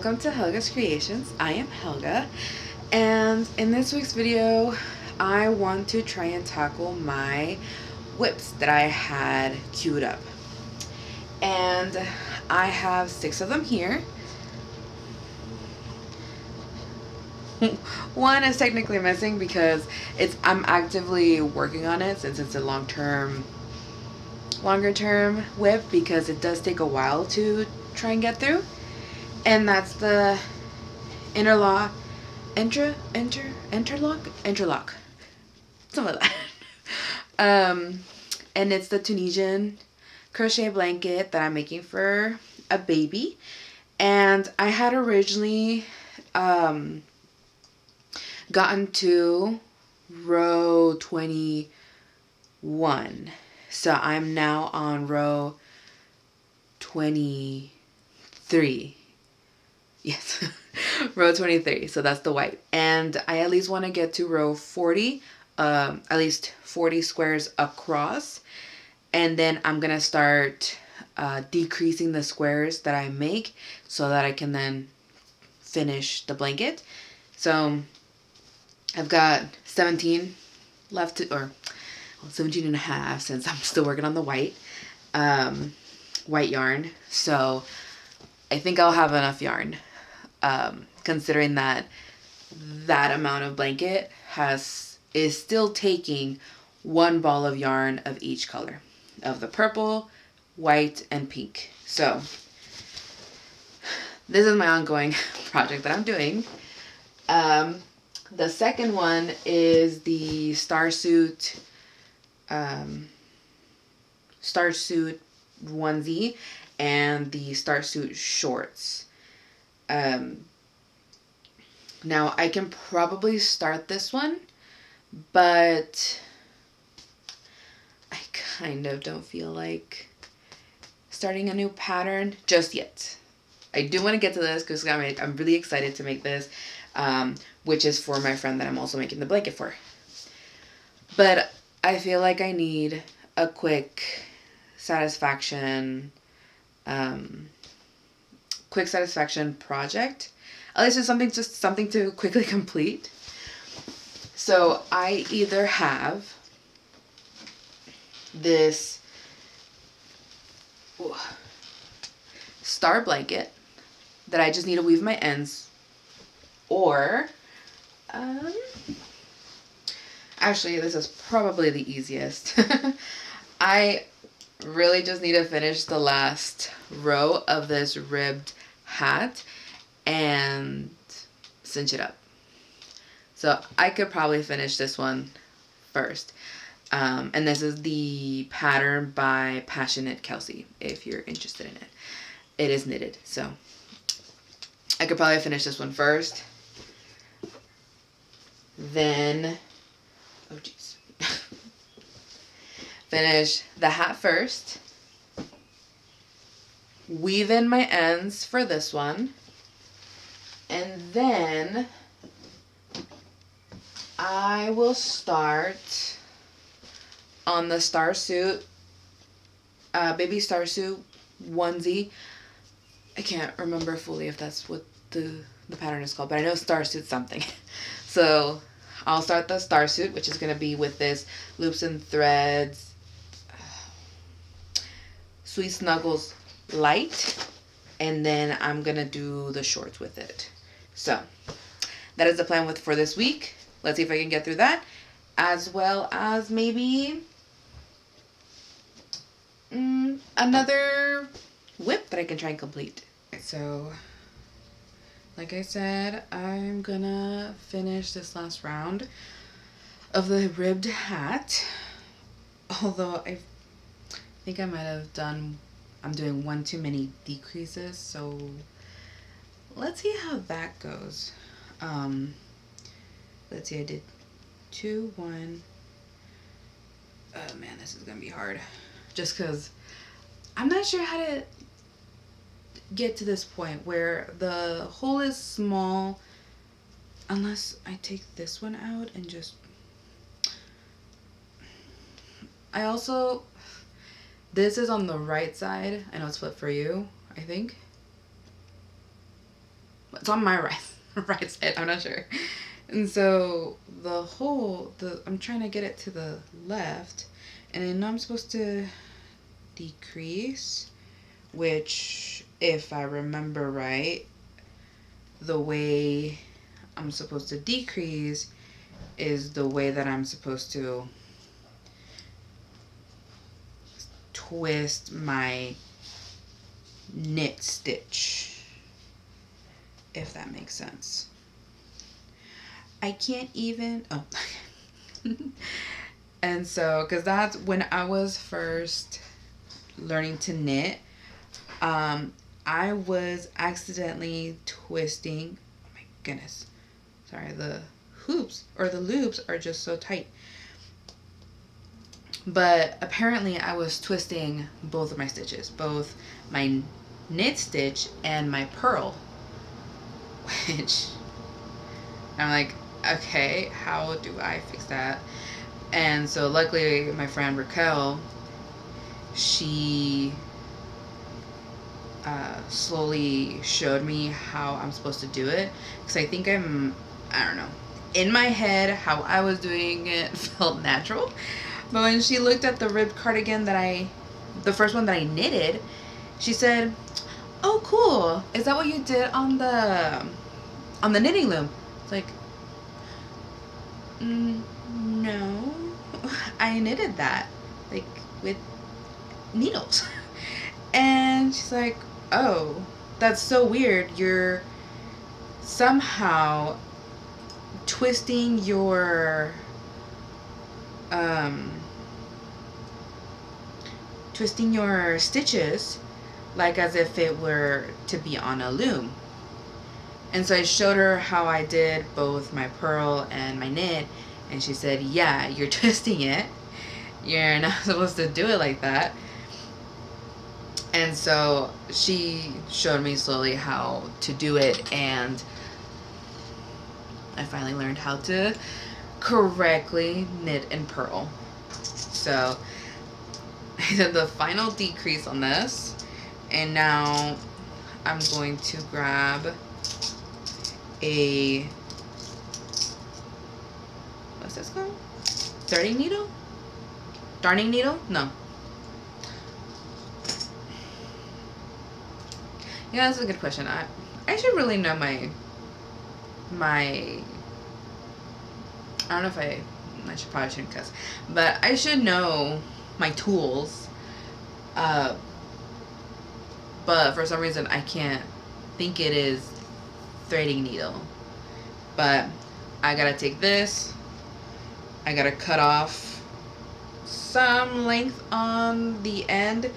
welcome to Helga's Creations. I am Helga, and in this week's video I want to try and tackle my whips that I had queued up. And I have 6 of them here. One is technically missing because I'm actively working on it since it's a longer term whip, because it does take a while to try and get through. And that's the interlock, something like that. And it's the Tunisian crochet blanket that I'm making for a baby. And I had originally gotten to row 21. So I'm now on row 23. Yes, row 23. So that's the white. And I at least want to get to row 40, at least 40 squares across. And then I'm going to start decreasing the squares that I make so that I can then finish the blanket. So I've got 17 left to, or 17 and a half, since I'm still working on the white yarn. So I think I'll have enough yarn, considering that amount of blanket is still taking one ball of yarn of each color, of the purple, white, and pink. So this is my ongoing project that I'm doing. The second one is the Starsuit onesie and the Starsuit shorts. Now I can probably start this one, but I kind of don't feel like starting a new pattern just yet. I do want to get to this because I'm really excited to make this, which is for my friend that I'm also making the blanket for. But I feel like I need a quick satisfaction project. At least it's something to quickly complete. So I either have this star blanket that I just need to weave my ends, or actually this is probably the easiest. I really just need to finish the last row of this ribbed hat and cinch it up. So I could probably finish this one first. And this is the pattern by PassioKnit Kelsie, if you're interested in it. It is knitted, so I could probably finish this one first. Then, oh geez. Finish the hat first. Weave in my ends for this one. And then I will start on the Starsuit, baby Starsuit onesie. I can't remember fully if that's what the pattern is called, but I know Starsuit something. So I'll start the Starsuit, which is going to be with this Loops and Threads Sweet Snuggles Light, and then I'm going to do the shorts with it. So that is the plan for this week. Let's see if I can get through that, as well as maybe another whip that I can try and complete. So like I said, I'm gonna finish this last round of the ribbed hat, although I think I might have I'm doing one too many decreases, so let's see how that goes. Let's see, I did 2, 1. Oh man, this is gonna be hard, just because I'm not sure how to get to this point where the hole is small, unless I take this one out and just, this is on the right side. I know it's flipped for you, I think. It's on my right side. I'm not sure. And so I'm trying to get it to the left, and then I'm supposed to decrease, which, if I remember right, the way I'm supposed to decrease is the way that I'm supposed to twist my knit stitch, if that makes sense. I can't even, oh. And so, because that's when I was first learning to knit, I was accidentally twisting, oh my goodness, sorry, the hoops or the loops are just so tight. But apparently I was twisting both of my stitches, both my knit stitch and my purl, which I'm like, okay, how do I fix that? And so luckily my friend Raquel, she slowly showed me how I'm supposed to do it, because I think I don't know, in my head how I was doing it felt natural, but when she looked at the ribbed cardigan the first one that I knitted, she said, oh cool, is that what you did on the knitting loom? It's like, no, I knitted that like with needles. And she's like, oh, that's so weird, you're somehow twisting your stitches like as if it were to be on a loom. And so I showed her how I did both my purl and my knit, and she said, yeah, you're twisting it, you're not supposed to do it like that. And so she showed me slowly how to do it, and I finally learned how to correctly knit and purl. So I did the final decrease on this, and now I'm going to grab a, what's this called? Darning needle? Darning needle? No. Yeah, that's a good question. I should really know my I don't know if I probably shouldn't cuss, but I should know my tools. But for some reason I can't think it is threading needle. But I gotta take this, I gotta cut off some length on the end,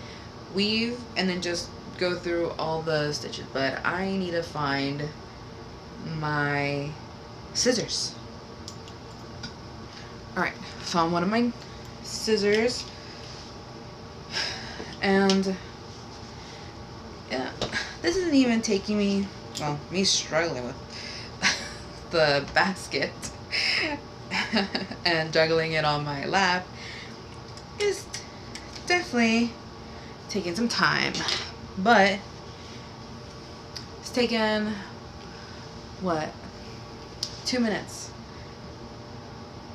weave, and then just go through all the stitches. But I need to find my scissors. Alright, found one of my scissors, and yeah, this isn't even taking me, well, me struggling with the basket and juggling it on my lap is definitely taking some time, but it's taken, what, 2 minutes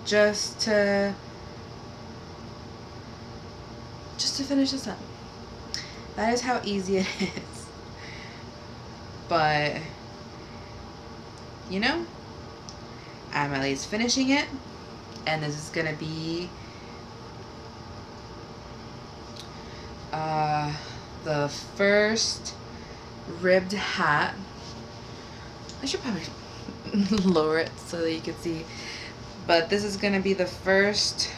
just to finish this up. That is how easy it is. But you know, I'm at least finishing it, and this is gonna be the first ribbed hat. I should probably lower it so that you can see, but this is gonna be the first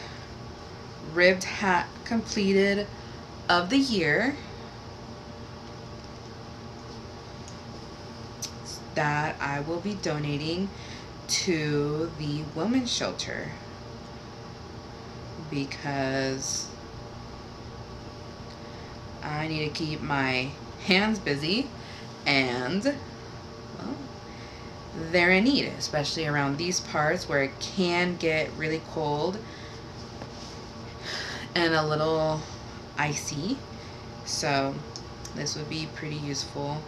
ribbed hat completed of the year that I will be donating to the women's shelter, because I need to keep my hands busy, and well, they're in need, especially around these parts where it can get really cold and a little icy. So this would be pretty useful.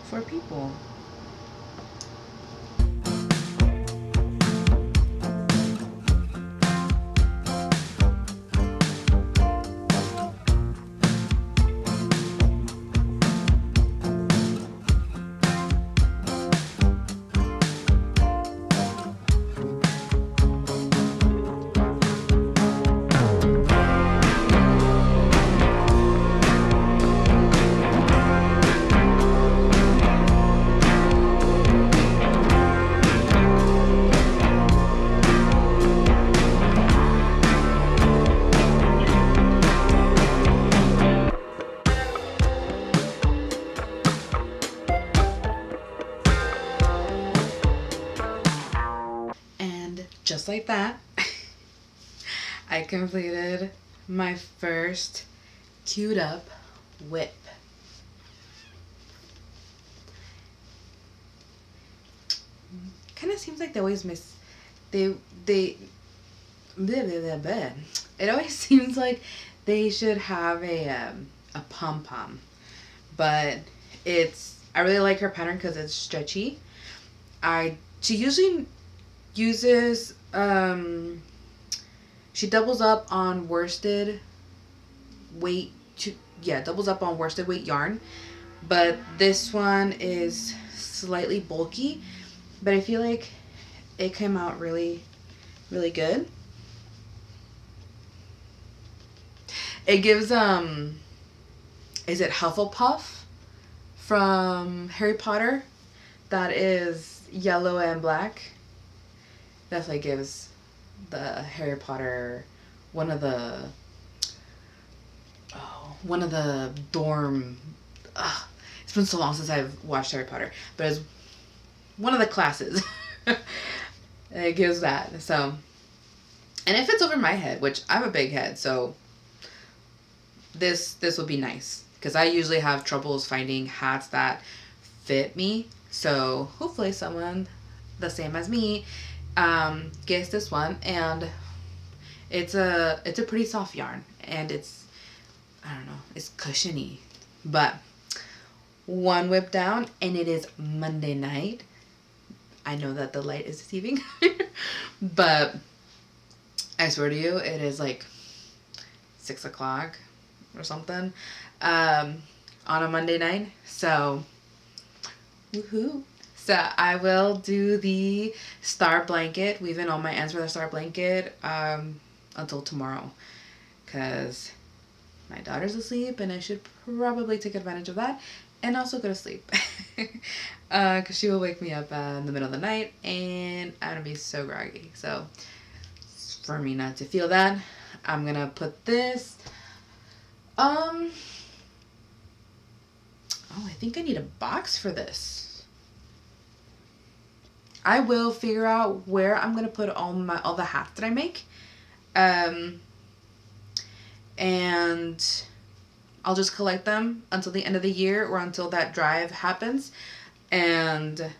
for people. Just like that, I completed my first queued up whip. Kind of seems like they always miss, they, blah, blah, blah. It always seems like they should have a pom-pom, but I really like her pattern because it's stretchy. She usually uses, she doubles up on worsted weight, doubles up on worsted weight yarn, but this one is slightly bulky, but I feel like it came out really, really good. It gives, is it Hufflepuff from Harry Potter? That is yellow and black. Definitely gives the Harry Potter, one of the dorm, it's been so long since I've watched Harry Potter, but it's one of the classes. It gives that, so, and it fits over my head, which I have a big head, so this would be nice, because I usually have troubles finding hats that fit me, so hopefully someone the same as me gets this one. And it's a pretty soft yarn, and it's, I don't know, it's cushiony. But one whip down, and it is Monday night. I know that the light is deceiving, but I swear to you, it is like 6 o'clock or something on a Monday night. So woohoo. So I will do the star blanket, weave in all my ends for the star blanket until tomorrow, because my daughter's asleep and I should probably take advantage of that and also go to sleep, because she will wake me up in the middle of the night and I'm going to be so groggy. So for me not to feel that, I'm going to put this, oh, I think I need a box for this. I will figure out where I'm gonna put all the hats that I make, and I'll just collect them until the end of the year or until that drive happens, and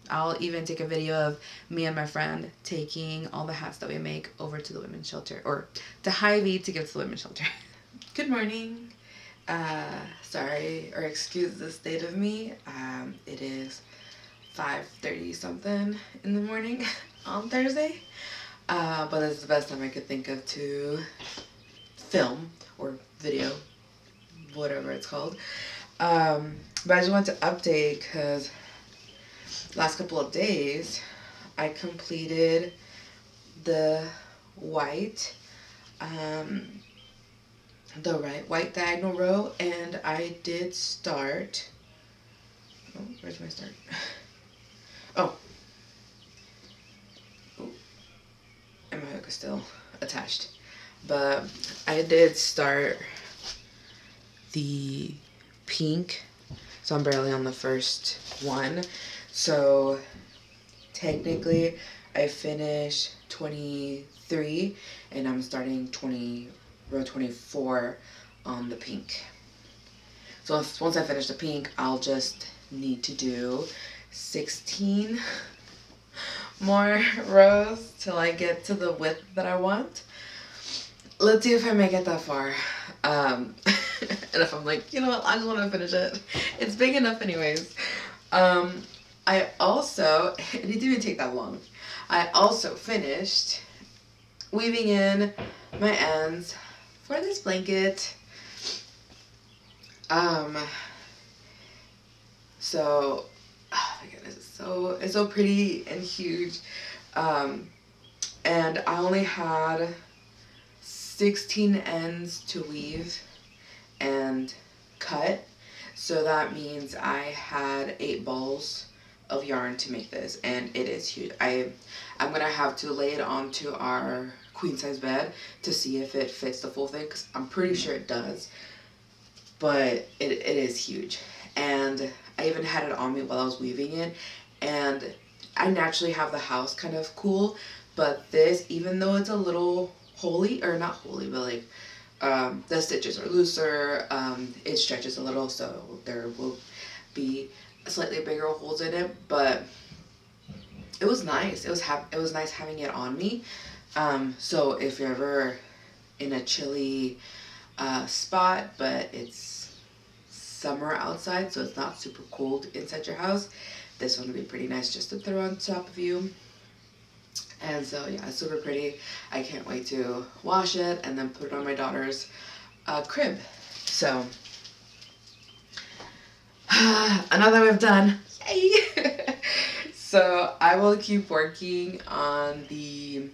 I'll even take a video of me and my friend taking all the hats that we make over to the women's shelter, or to Hy-Vee to give to the women's shelter. Good morning. Sorry, or excuse the state of me. It is 5:30 something in the morning on Thursday, but that's the best time I could think of to film or video, whatever it's called. But I just wanted to update because last couple of days I completed the white white diagonal row, and I did start, oh, where's my start? Oh, and my hook is still attached, but I did start the pink, so I'm barely on the first one, so technically I finished 23 and I'm starting row 24 on the pink. So once I finish the pink, I'll just need to do 16 more rows till I get to the width that I want. Let's see if I make it that far. And if I'm like, you know what, I just want to finish it. It's big enough anyways. I also, it didn't even take that long. I also finished weaving in my ends for this blanket. So, oh my goodness, it's so pretty and huge. And I only had 16 ends to weave and cut. So that means I had 8 balls of yarn to make this, and it is huge. I'm gonna have to lay it onto our queen size bed to see if it fits the full thing, because I'm pretty sure it does, but it is huge. And I even had it on me while I was weaving it, and I naturally have the house kind of cool, but this, even though it's a little holey, or not holey, but like the stitches are looser, it stretches a little, so there will be slightly bigger holes in it, but it was nice. It was nice having it on me. So if you're ever in a chilly spot, but it's summer outside, so it's not super cold inside your house, this one would be pretty nice just to throw on top of you. And so yeah, it's super pretty. I can't wait to wash it and then put it on my daughter's crib. So another we've done. Yay! So I will keep working on the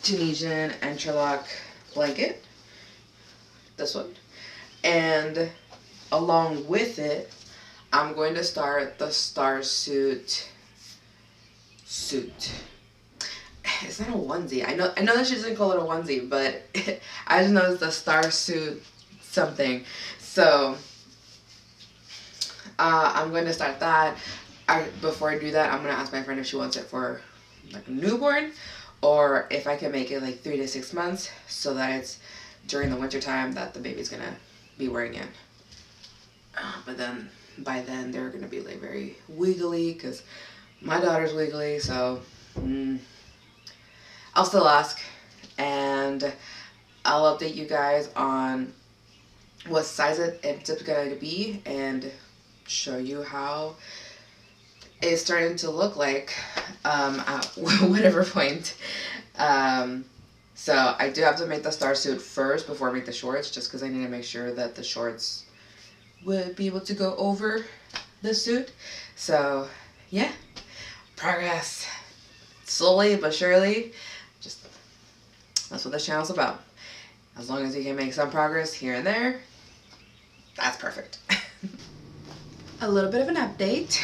Tunisian interlock blanket, this one, and along with it, I'm going to start the Starsuit suit. It's not a onesie. I know that she doesn't call it a onesie, but I just know it's the Starsuit something. So I'm going to start that. Before I do that, I'm going to ask my friend if she wants it for like a newborn, or if I can make it like 3 to 6 months, so that it's during the winter time that the baby's going to be wearing it. But then by then they're going to be like very wiggly, because my daughter's wiggly, so I'll still ask, and I'll update you guys on what size it's going to be, and show you how it's starting to look like at whatever point. So I do have to make the Starsuit first before I make the shorts, just because I need to make sure that the shorts would be able to go over the suit. So yeah, progress, slowly but surely. Just, that's what this channel's about. As long as you can make some progress here and there, that's perfect. A little bit of an update.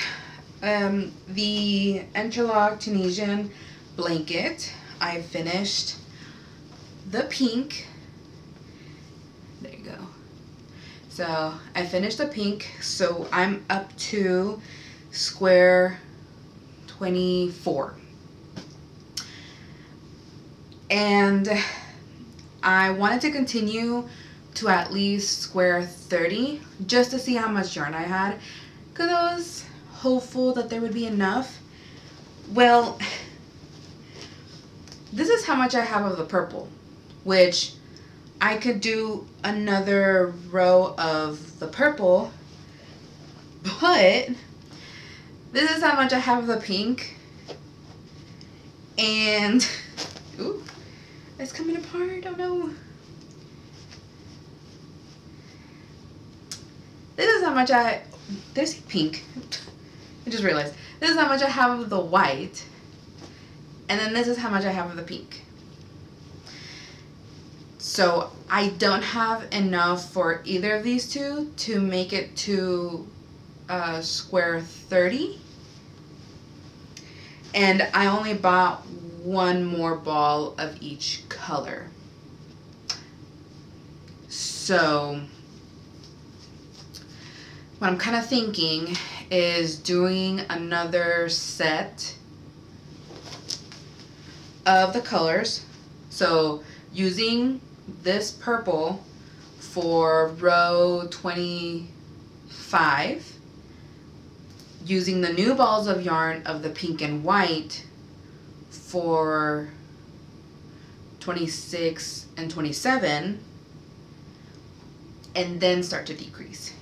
The interlock Tunisian blanket, I finished the pink. There you go. So I finished the pink, so I'm up to square 24. And I wanted to continue to at least square 30 just to see how much yarn I had, because I was hopeful that there would be enough. Well, this is how much I have of the purple, which I could do another row of the purple, but this is how much I have of the pink, and ooh, it's coming apart. Oh no. This is how much there's pink. I just realized. This is how much I have of the white. And then this is how much I have of the pink. So I don't have enough for either of these two to make it to square 30. And I only bought one more ball of each color. So what I'm kind of thinking is doing another set of the colors. So using this purple for row 25, using the new balls of yarn of the pink and white for 26 and 27, and then start to decrease.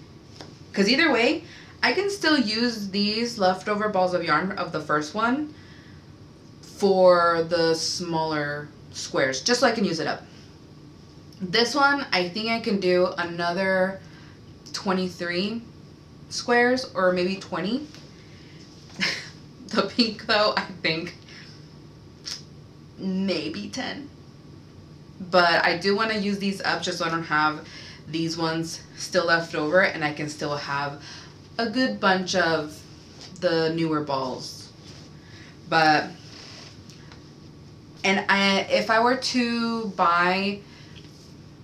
Because either way, I can still use these leftover balls of yarn of the first one for the smaller squares, just so I can use it up. This one, I think I can do another 23 squares or maybe 20. The pink though, I think maybe 10. But I do want to use these up just so I don't have these ones still left over, and I can still have a good bunch of the newer balls. But, and if I were to buy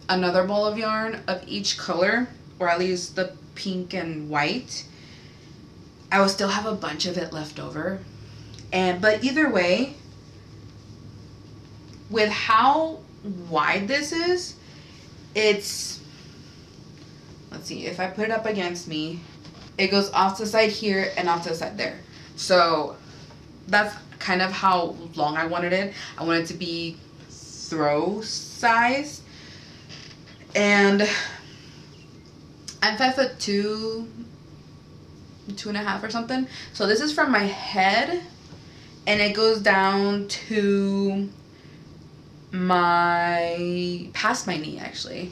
another ball of yarn of each color, or at least the pink and white, I will still have a bunch of it left over. But either way, with how wide this is, it's, let's see, if I put it up against me, it goes off to the side here and off to the side there. So that's kind of how long I wanted it. I wanted it to be throw size. And I'm 5'2", 2.5 or something. So this is from my head, and it goes down to past my knee actually.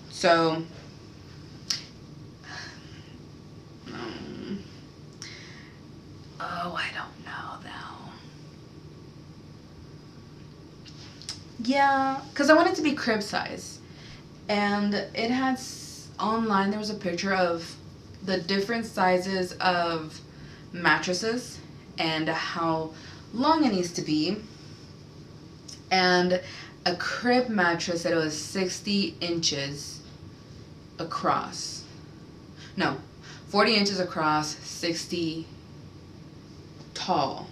So I don't know though. Yeah, because I want it to be crib size. And it has, online there was a picture of the different sizes of mattresses and how long it needs to be. And a crib mattress said it was 60 inches across. No, 40 inches across, 60 tall.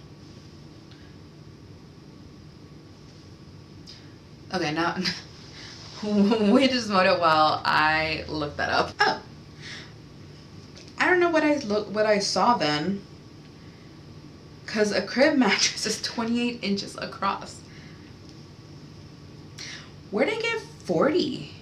Okay, now we just mowed it while I looked that up. Oh, I don't know what I saw then, because a crib mattress is 28 inches across. Where did I get 40?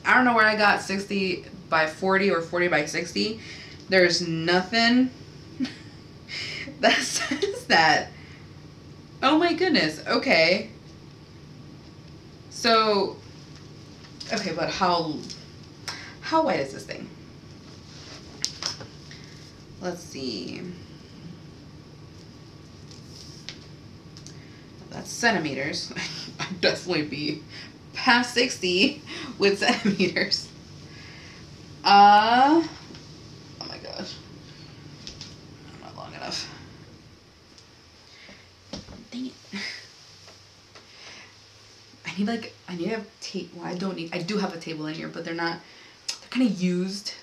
I don't know where I got 60 by 40 or 40 by 60. There's nothing that says that. Oh my goodness. Okay. So, okay, but how wide is this thing? Let's see. That's centimeters. I'd definitely be past 60 with centimeters. Oh my gosh. Not long enough. Dang it. I need a tape. Well, I do have a table in here, but they're kind of used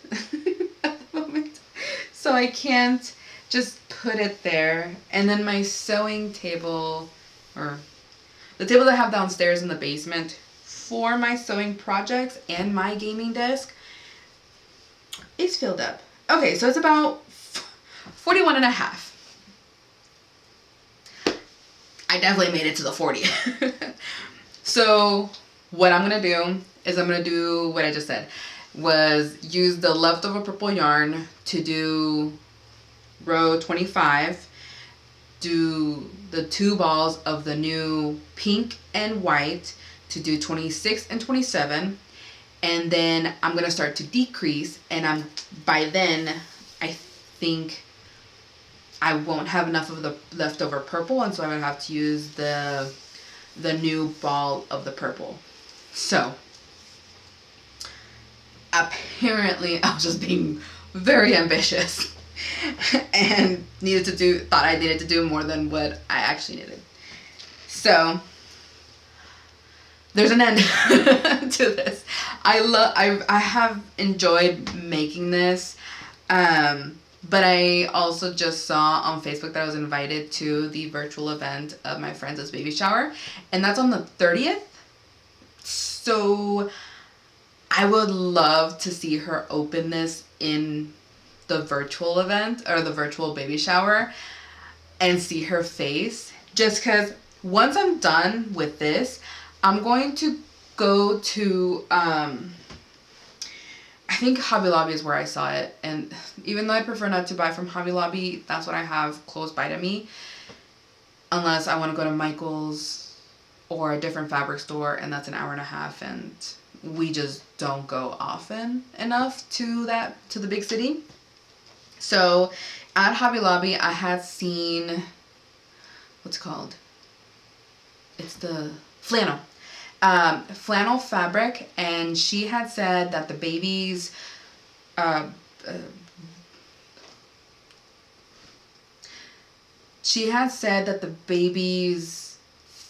at the moment. So I can't just put it there. And then my sewing table, or the table that I have downstairs in the basement for my sewing projects and my gaming desk, is filled up. Okay, so it's about 41 and a half. I definitely made it to the 40. So what I'm going to do is I'm going to do what I just said, was use the leftover purple yarn to do row 25, do the 2 balls of the new pink and white to do 26 and 27, and then I'm going to start to decrease, and by then I think I won't have enough of the leftover purple, and so I'm going to have to use the new ball of the purple. So apparently I was just being very ambitious and thought I needed to do more than what I actually needed. So there's an end to this. I have enjoyed making this, but I also just saw on Facebook that I was invited to the virtual event of my friend's baby shower, and that's on the 30th. So I would love to see her open this in the virtual event or the virtual baby shower and see her face. Just because once I'm done with this, I'm going to go to, I think Hobby Lobby is where I saw it. And even though I prefer not to buy from Hobby Lobby, that's what I have close by to me. Unless I want to go to Michael's or a different fabric store, and that's an hour and a half, and we just don't go often enough to the big city. So at Hobby Lobby, I had seen, what's it called? It's the flannel. Flannel fabric, and she had said that the baby's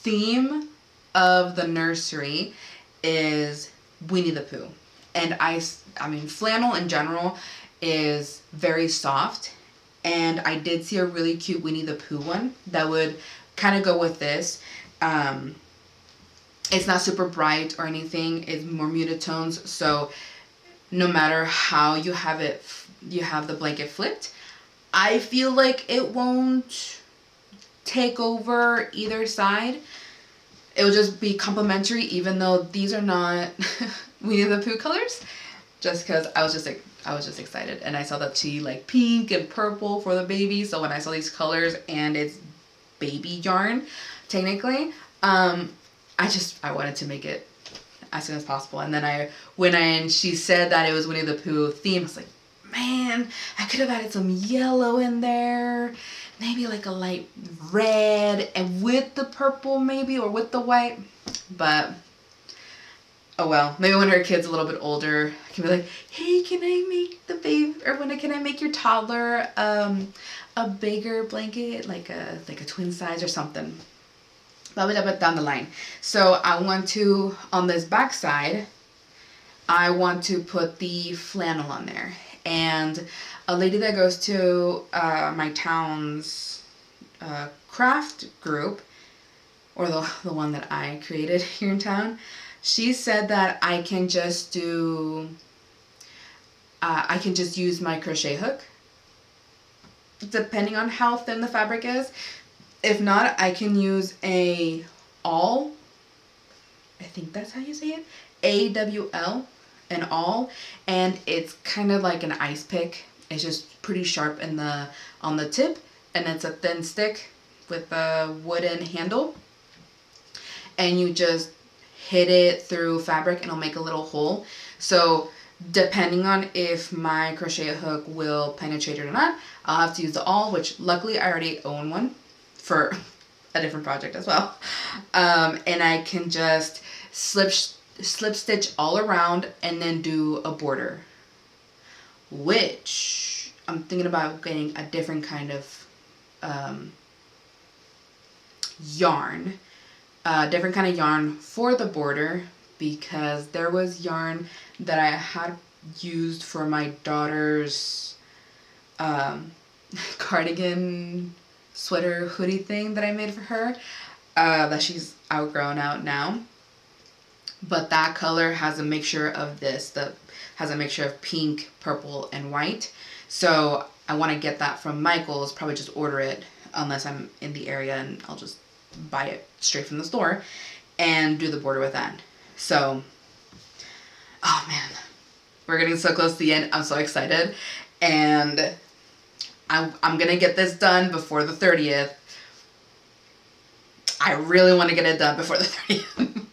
theme of the nursery is Winnie the Pooh. And I mean, flannel in general is very soft, and I did see a really cute Winnie the Pooh one that would kind of go with this. It's not super bright or anything. It's more muted tones, so no matter how you have it, you have the blanket flipped, I feel like it won't take over either side. It will just be complementary, even though these are not Winnie the Pooh colors. Just because I was just excited, and I saw that she like pink and purple for the baby. So when I saw these colors and it's baby yarn, technically, I wanted to make it as soon as possible. And then when she said that it was Winnie the Pooh theme, I was like, man, I could have added some yellow in there, maybe like a light red, and with the purple maybe, or with the white. But oh well, maybe when her kid's a little bit older, I can be like, hey, can I make the baby, or can I make your toddler a bigger blanket, like a twin size or something. That'll be down the line. So I want to, on this back side, I want to put the flannel on there. And a lady that goes to my town's craft group, or the one that I created here in town, she said that I can just use my crochet hook, depending on how thin the fabric is. If not, I can use a awl. I think that's how you say it. AWL, an awl, and it's kind of like an ice pick. It's just pretty sharp on the tip, and it's a thin stick with a wooden handle. And you just hit it through fabric, and it'll make a little hole. So depending on if my crochet hook will penetrate it or not, I'll have to use the awl, which luckily I already own one for a different project as well. And I can just slip stitch all around and then do a border, which I'm thinking about getting a different kind of yarn, for the border, because there was yarn that I had used for my daughter's cardigan sweater hoodie thing that I made for her, that she's outgrown out now. But that color has a mixture of has a mixture of pink, purple, and white. So I want to get that from Michael's, probably just order it, unless I'm in the area, and I'll just buy it straight from the store and do the border with that. So, oh man, we're getting so close to the end. I'm so excited, and I'm gonna get this done before the 30th. I really want to get it done before the 30th.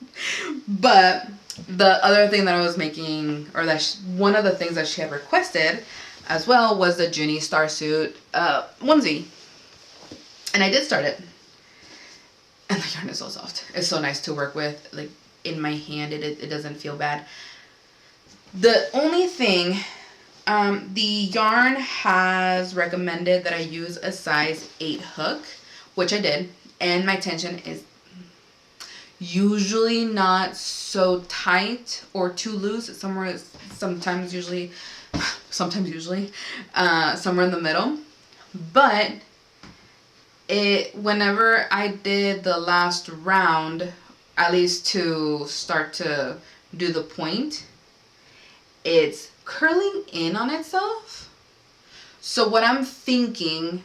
But the other thing that I was making, or one of the things that she had requested as well, was the Juni Starsuit onesie. And I did start it. And the yarn is so soft. It's so nice to work with. Like, in my hand, it doesn't feel bad. The only thing, the yarn has recommended that I use a size 8 hook, which I did. And my tension is usually not so tight or too loose. It's sometimes usually somewhere in the middle. But whenever I did the last round, at least to start to do the point, it's curling in on itself. So what I'm thinking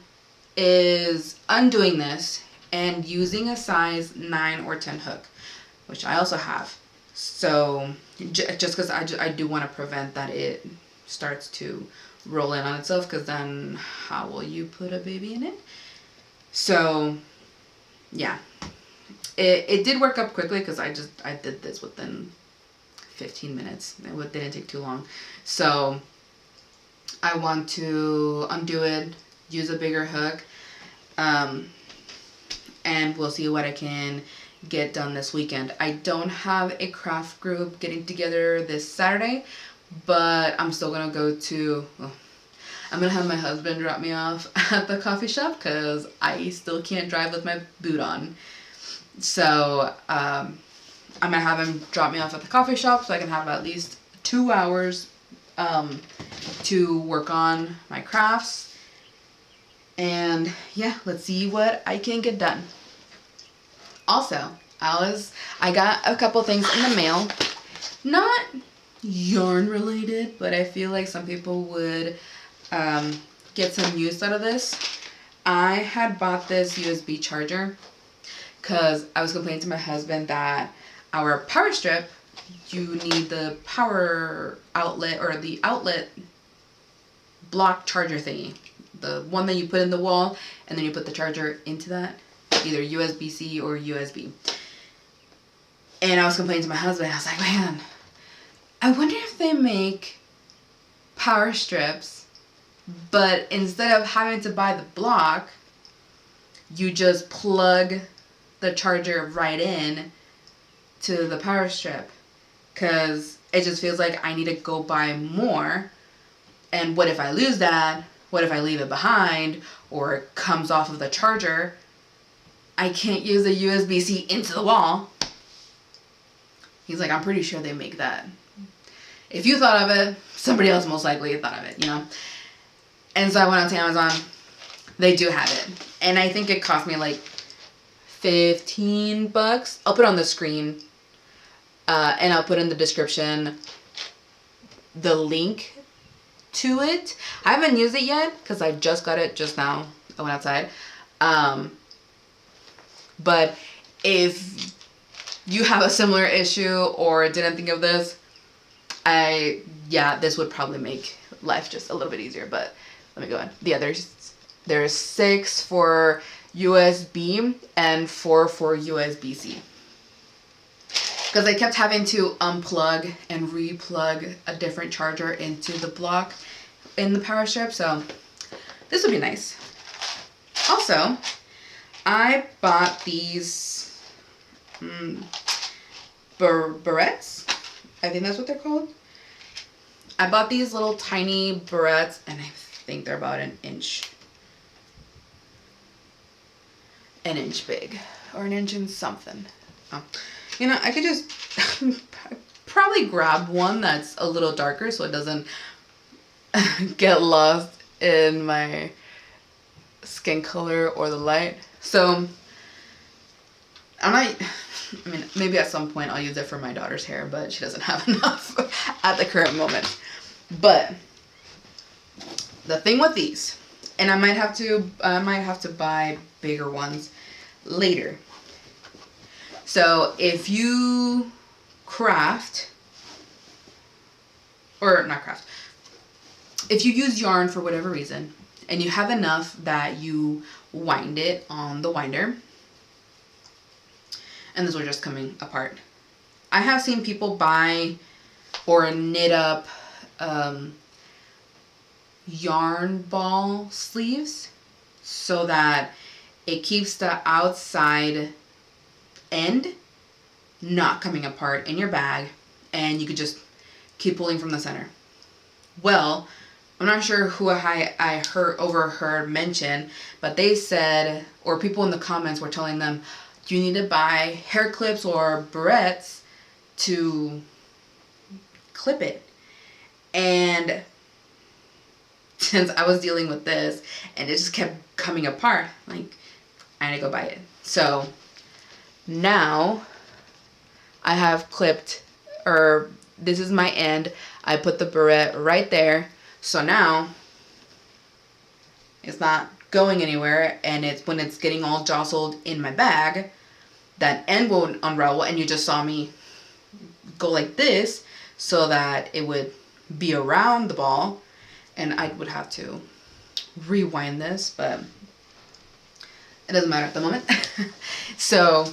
is undoing this and using a size 9 or 10 hook, which I also have. So just because I do want to prevent that it starts to roll in on itself, because then how will you put a baby in it? So yeah, it did work up quickly because I did this within 15 minutes. It didn't take too long. So I want to undo it, use a bigger hook, and we'll see what I can get done this weekend. I don't have a craft group getting together this Saturday, but I'm still gonna go to, I'm gonna have my husband drop me off at the coffee shop because I still can't drive with my boot on. So I'm gonna have him drop me off at the coffee shop so I can have at least 2 hours to work on my crafts. And yeah, let's see what I can get done. Also, I got a couple things in the mail, not yarn related, but I feel like some people would get some use out of this. I had bought this USB charger because I was complaining to my husband that our power strip, you need the power outlet or the outlet block charger thingy. The one that you put in the wall and then you put the charger into that, either USB-C or USB. And I was complaining to my husband. I was like, man, I wonder if they make power strips, but instead of having to buy the block, you just plug the charger right in to the power strip. Because it just feels like I need to go buy more. And what if I lose that? What if I leave it behind or it comes off of the charger? I can't use the USB-C into the wall. He's like, I'm pretty sure they make that. If you thought of it, somebody else most likely thought of it, you know? And so I went onto Amazon. They do have it. And I think it cost me like $15. I'll put it on the screen. And I'll put in the description the link to it. I haven't used it yet because I just got it just now. I went outside. But if you have a similar issue or didn't think of this, this would probably make life just a little bit easier. But let me go on. Yeah, there's 6 for USB and 4 for USB-C. Because I kept having to unplug and replug a different charger into the block in the power strip. So this would be nice. Also, I bought these barrettes. I think that's what they're called. I bought these little tiny barrettes, and I think they're about an inch big, or an inch and something. Oh. You know, I could just probably grab one that's a little darker so it doesn't get lost in my skin color or the light. So maybe at some point I'll use it for my daughter's hair, but she doesn't have enough at the current moment. But the thing with these, and I might have to buy bigger ones later. So if you if you use yarn for whatever reason, and you have enough that you wind it on the winder, and those are just coming apart. I have seen people buy or knit up yarn ball sleeves so that it keeps the outside end not coming apart in your bag, and you could just keep pulling from the center. Well, I'm not sure who I overheard mention, but they said, or people in the comments were telling them, you need to buy hair clips or barrettes to clip it. And since I was dealing with this and it just kept coming apart, like, I had to go buy it. So now I have clipped, or this is my end. I put the barrette right there. So now it's not going anywhere, and it's when it's getting all jostled in my bag, that end will unravel, and you just saw me go like this so that it would be around the ball, and I would have to rewind this, but it doesn't matter at the moment. So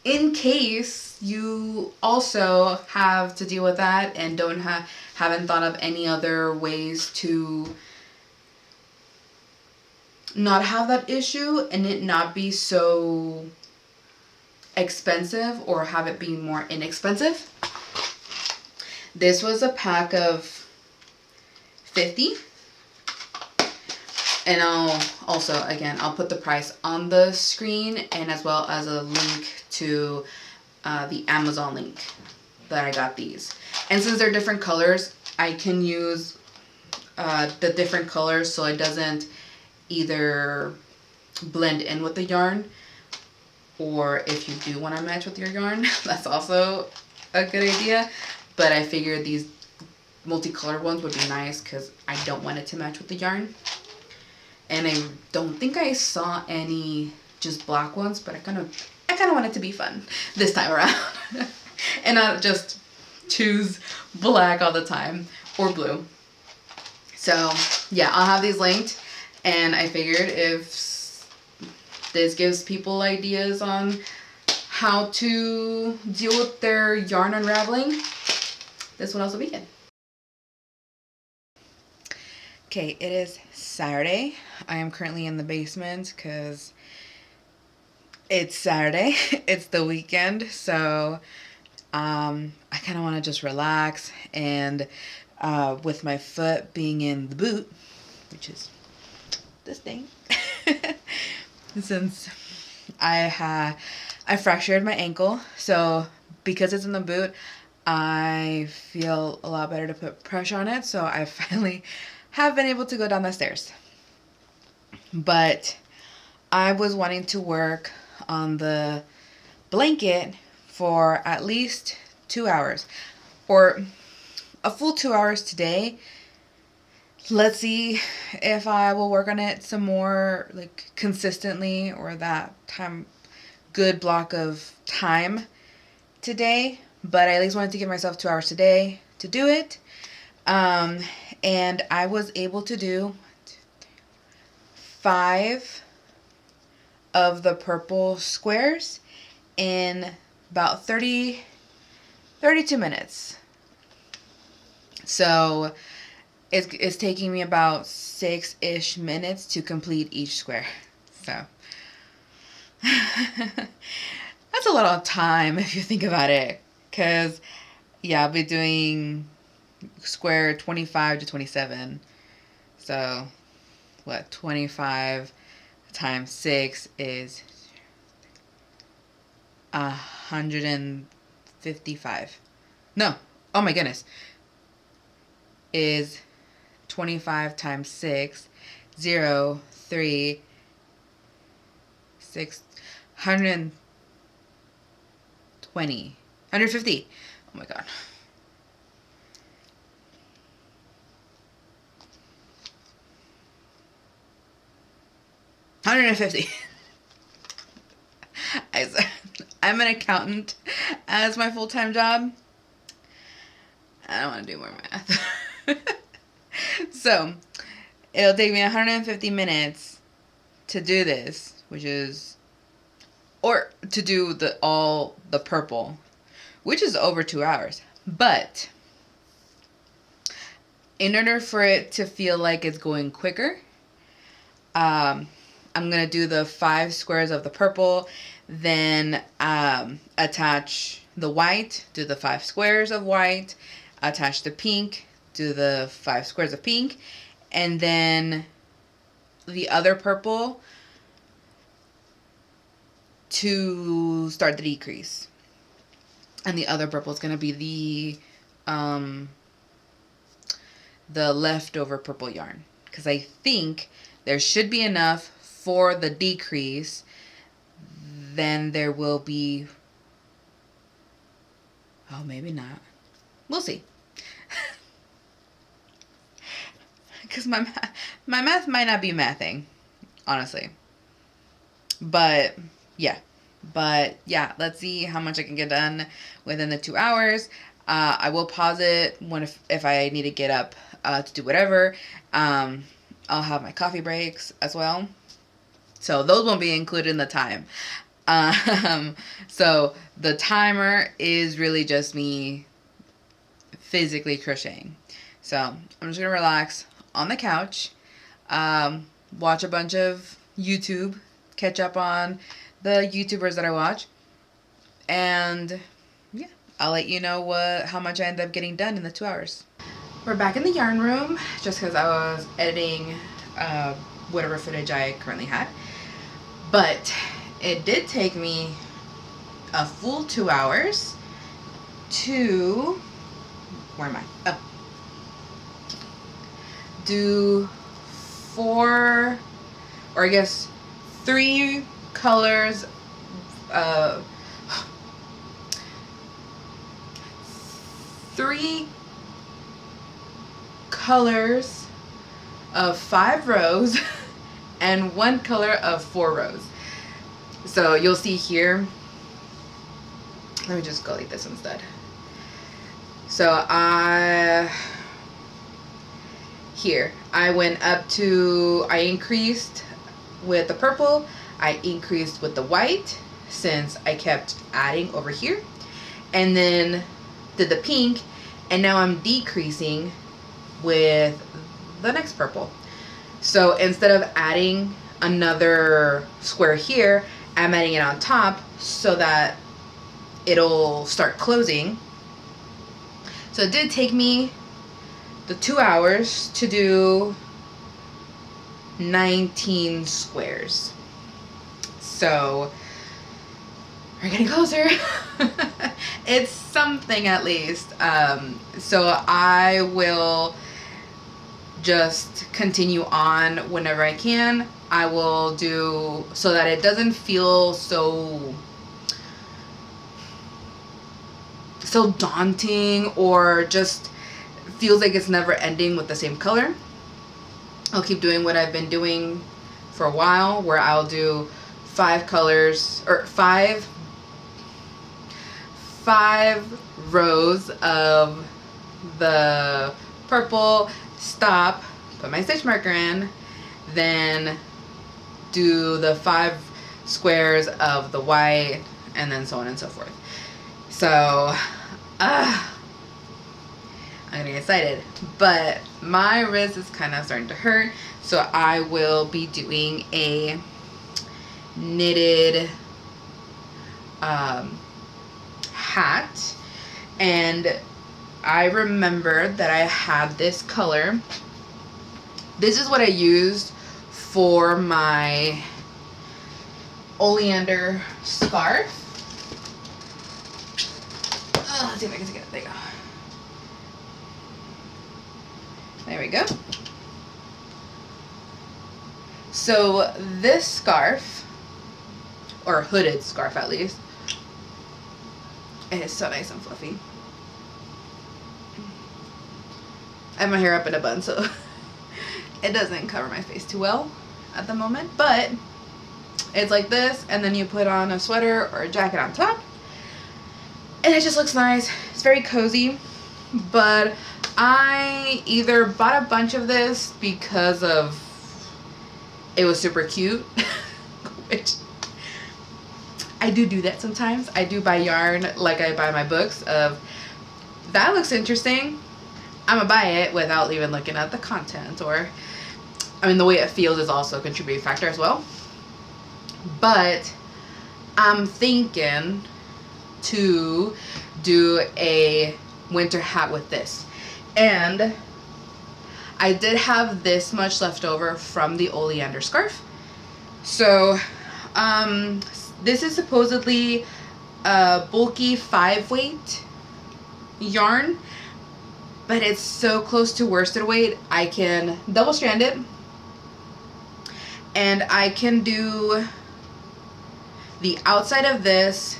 in case you also have to deal with that and haven't thought of any other ways to not have that issue and it not be so expensive, or have it be more inexpensive, this was a pack of 50. And I'll also, again, I'll put the price on the screen, and as well as a link to the Amazon link that I got these. And since they're different colors, I can use the different colors so it doesn't either blend in with the yarn, or if you do want to match with your yarn, that's also a good idea. But I figured these multicolored ones would be nice because I don't want it to match with the yarn. And I don't think I saw any just black ones, but I kind of want it to be fun this time around. And not just choose black all the time or blue. So yeah, I'll have these linked, and I figured if this gives people ideas on how to deal with their yarn unraveling, this one also be good. Okay, it is Saturday. I am currently in the basement because it's Saturday. It's the weekend, so I kind of want to just relax. And with my foot being in the boot, which is this thing, since I fractured my ankle, so because it's in the boot, I feel a lot better to put pressure on it. So I finally have been able to go down the stairs. But I was wanting to work on the blanket for at least 2 hours, or a full 2 hours today. Let's see if I will work on it some more, like consistently, or that good block of time today. But I at least wanted to give myself 2 hours today to do it. And I was able to do 5 of the purple squares in about 32 minutes. So it's taking me about 6-ish minutes to complete each square. So that's a lot of time if you think about it. Because, yeah, I'll be doing square 25 to 27. So, what, 25 times 6 is 155. No, oh my goodness. Is 25 times 6, 0, 3, 6, 120, 150. Oh my god. 150. I'm an accountant as my full-time job. I don't want to do more math. So, it'll take me 150 minutes to do this, which is, or to do all the purple, which is over 2 hours. But in order for it to feel like it's going quicker, I'm going to do the 5 squares of the purple, then attach the white, do the 5 squares of white, attach the pink, do the 5 squares of pink, and then the other purple to start the decrease. And the other purple is going to be the leftover purple yarn, because I think there should be enough for the decrease. Then there will be Oh, maybe not. We'll see. Because my math might not be mathing, honestly. But yeah. Let's see how much I can get done within the 2 hours. I will pause it if I need to get up to do whatever. I'll have my coffee breaks as well. So those won't be included in the time. So the timer is really just me physically crocheting. So I'm just going to relax on the couch, watch a bunch of YouTube, catch up on the YouTubers that I watch, and yeah, I'll let you know how much I end up getting done in the 2 hours. We're back in the yarn room just because I was editing whatever footage I currently had. But it did take me a full 2 hours to, where am I? Oh. Do 4, or I guess 3 colors, 3 colors of 5 rows and 1 color of 4 rows. So you'll see here, let me just go like this instead. So here I went up to, I increased with the purple, I increased with the white since I kept adding over here, and then did the pink, and now I'm decreasing with the next purple. So instead of adding another square here, I'm adding it on top so that it'll start closing. So it did take me the 2 hours to do 19 squares. So we're getting closer. It's something at least. So I will just continue on whenever I can. I will do so that it doesn't feel so daunting, or just feels like it's never ending with the same color. I'll keep doing what I've been doing for a while, where I'll do 5 colors, or 5 rows of the purple, stop, put my stitch marker in, then do the 5 squares of the white, and then so on and so forth. So I'm gonna get excited, but my wrist is kind of starting to hurt, so I will be doing a knitted hat. And I remembered that I had this color. This is what I used for my oleander scarf. Let's see if I can get it. There you go. There we go. So this scarf, or hooded scarf at least, it is so nice and fluffy. I have my hair up in a bun, so it doesn't cover my face too well at the moment, but it's like this, and then you put on a sweater or a jacket on top, and it just looks nice. It's very cozy. But I either bought a bunch of this because of it was super cute, which I do that sometimes. I do buy yarn like I buy my books of, that looks interesting, I'm gonna buy it without even looking at the content, or I mean the way it feels is also a contributing factor as well. But I'm thinking to do a winter hat with this, and I did have this much left over from the oleander scarf. So this is supposedly a bulky 5-weight yarn, but it's so close to worsted weight. I can double strand it, and I can do the outside of this.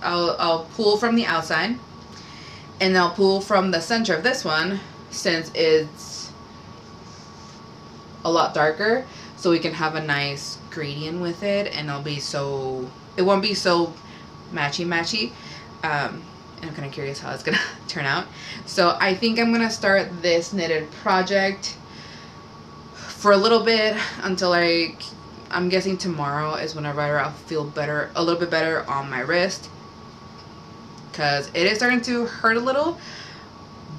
I'll pull from the outside, And I'll pull from the center of this one since it's a lot darker, so we can have a nice gradient with it, and it won't be so matchy. And I'm kind of curious how it's gonna turn out. So I think I'm gonna start this knitted project for a little bit until I'm guessing tomorrow is whenever I'll feel better, a little bit better on my wrist, because it is starting to hurt a little,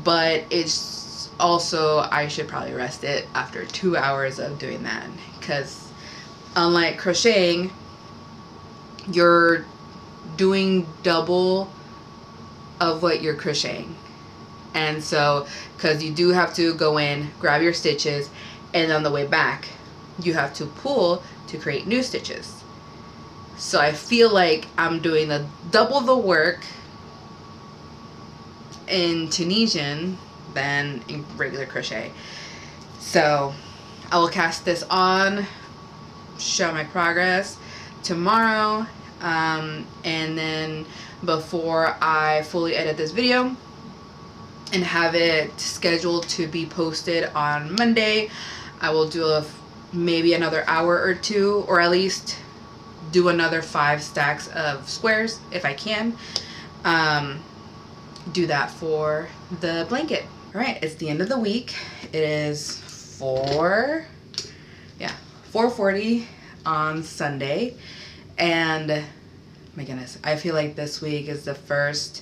but it's also, I should probably rest it after 2 hours of doing that, because unlike crocheting, you're doing double of what you're crocheting. And so, because you do have to go in, grab your stitches, and on the way back you have to pull to create new stitches. So I feel like I'm doing the double the work in Tunisian than in regular crochet. So I will cast this on, show my progress tomorrow, and then before I fully edit this video and have it scheduled to be posted on Monday, I will do maybe another hour or two, or at least do another 5 stacks of squares if I can. Do that for the blanket. All right, it's the end of the week. It is 4:40 on Sunday, and my goodness, I feel like this week is the first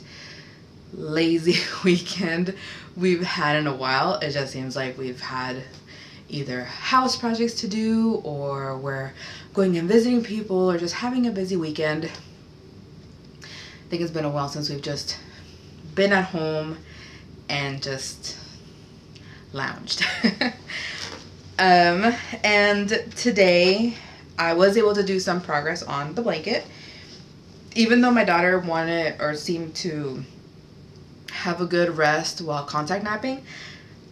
lazy weekend we've had in a while. It just seems like we've had either house projects to do, or we're going and visiting people, or just having a busy weekend. I think it's been a while since we've just been at home and just lounged. And today I was able to do some progress on the blanket, even though my daughter wanted or seemed to have a good rest while contact napping.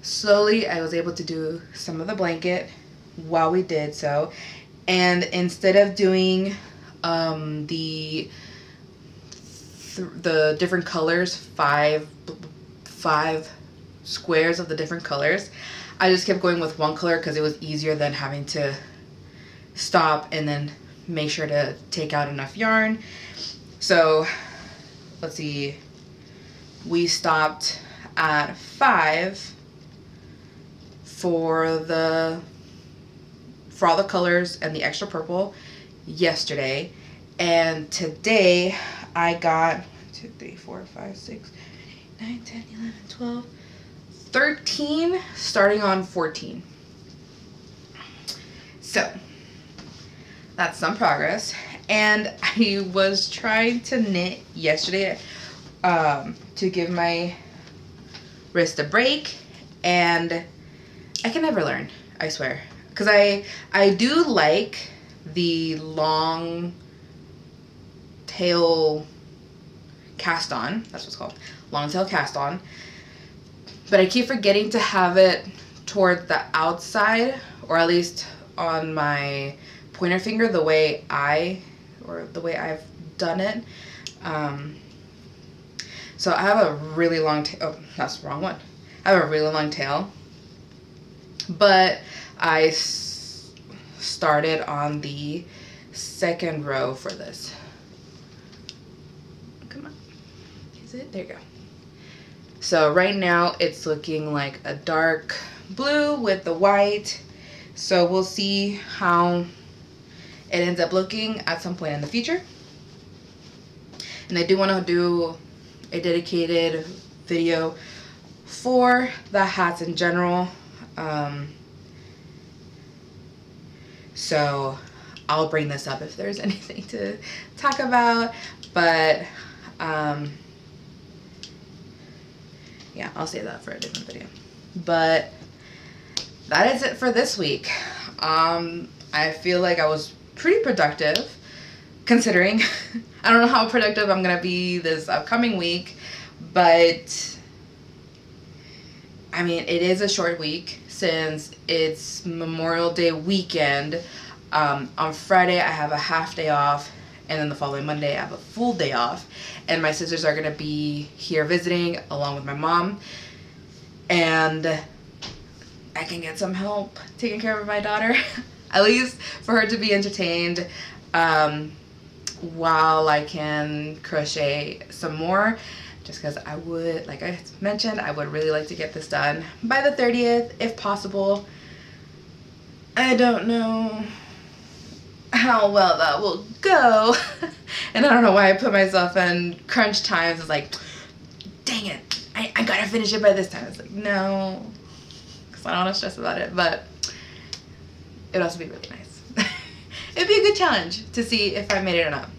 Slowly I was able to do some of the blanket while we did so, and instead of doing the different colors, five squares of the different colors, I just kept going with one color because it was easier than having to stop and then make sure to take out enough yarn. So let's see, we stopped at 5 for all the colors and the extra purple yesterday, and today I got 1, 2, 3, 4, 5, 6, 9, 10, 11, 12, 13, starting on 14. So that's some progress. And I was trying to knit yesterday to give my wrist a break, and I can never learn, I swear, because I do like the long tail cast on. That's what it's called, long tail cast on, but I keep forgetting to have it toward the outside, or at least on my pointer finger, the way I've done it. So I have a really long tail. Oh, that's the wrong one. I have a really long tail, but I started on the second row for this. Come on, is it? There you go. So right now it's looking like a dark blue with the white. So we'll see how it ends up looking at some point in the future. And I do want to do a dedicated video for the hats in general. So I'll bring this up if there's anything to talk about, but yeah, I'll save that for a different video. But that is it for this week. I feel like I was pretty productive, considering. I don't know how productive I'm gonna be this upcoming week, but I mean, it is a short week since it's Memorial Day weekend. On Friday I have a half day off, and then the following Monday I have a full day off, and my sisters are going to be here visiting along with my mom, and I can get some help taking care of my daughter, at least for her to be entertained, while I can crochet some more, just because I would, like I mentioned, I would really like to get this done by the 30th if possible. I don't know how well that will go, and I don't know why I put myself in crunch times. It's like, dang it, I gotta finish it by this time. It's like, no, because I don't want to stress about it, but it would also be really nice. It'd be a good challenge to see if I made it or not.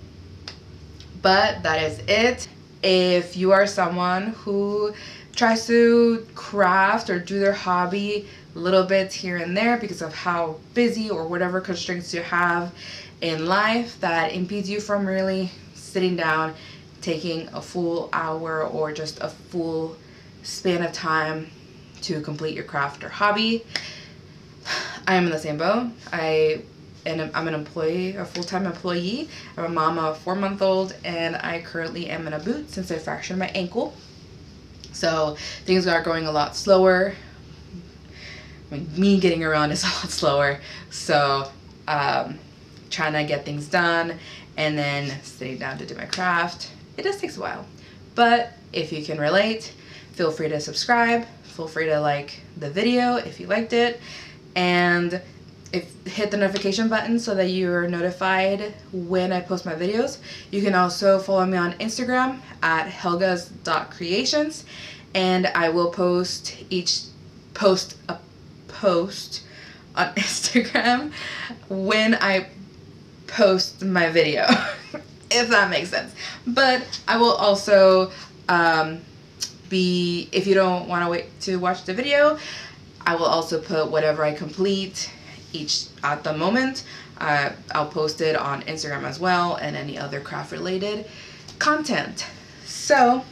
But that is it. If you are someone who tries to craft or do their hobby little bits here and there because of how busy or whatever constraints you have in life that impedes you from really sitting down, taking a full hour or just a full span of time to complete your craft or hobby, I am in the same boat. I'm an employee, a full-time employee. I'm a mom of a 4-month-old, and I currently am in a boot since I fractured my ankle. So things are going a lot slower. I mean, me getting around is a lot slower. So trying to get things done and then sitting down to do my craft, it just takes a while. But if you can relate, feel free to subscribe. Feel free to like the video if you liked it. And hit the notification button so that you're notified when I post my videos. You can also follow me on Instagram at helgas.creations, and I will post a post on Instagram when I post my video, if that makes sense. But I will also if you don't want to wait to watch the video, I will also put whatever I complete at the moment. I'll post it on Instagram as well, and any other craft related content. So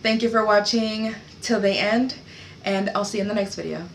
thank you for watching till the end, and I'll see you in the next video.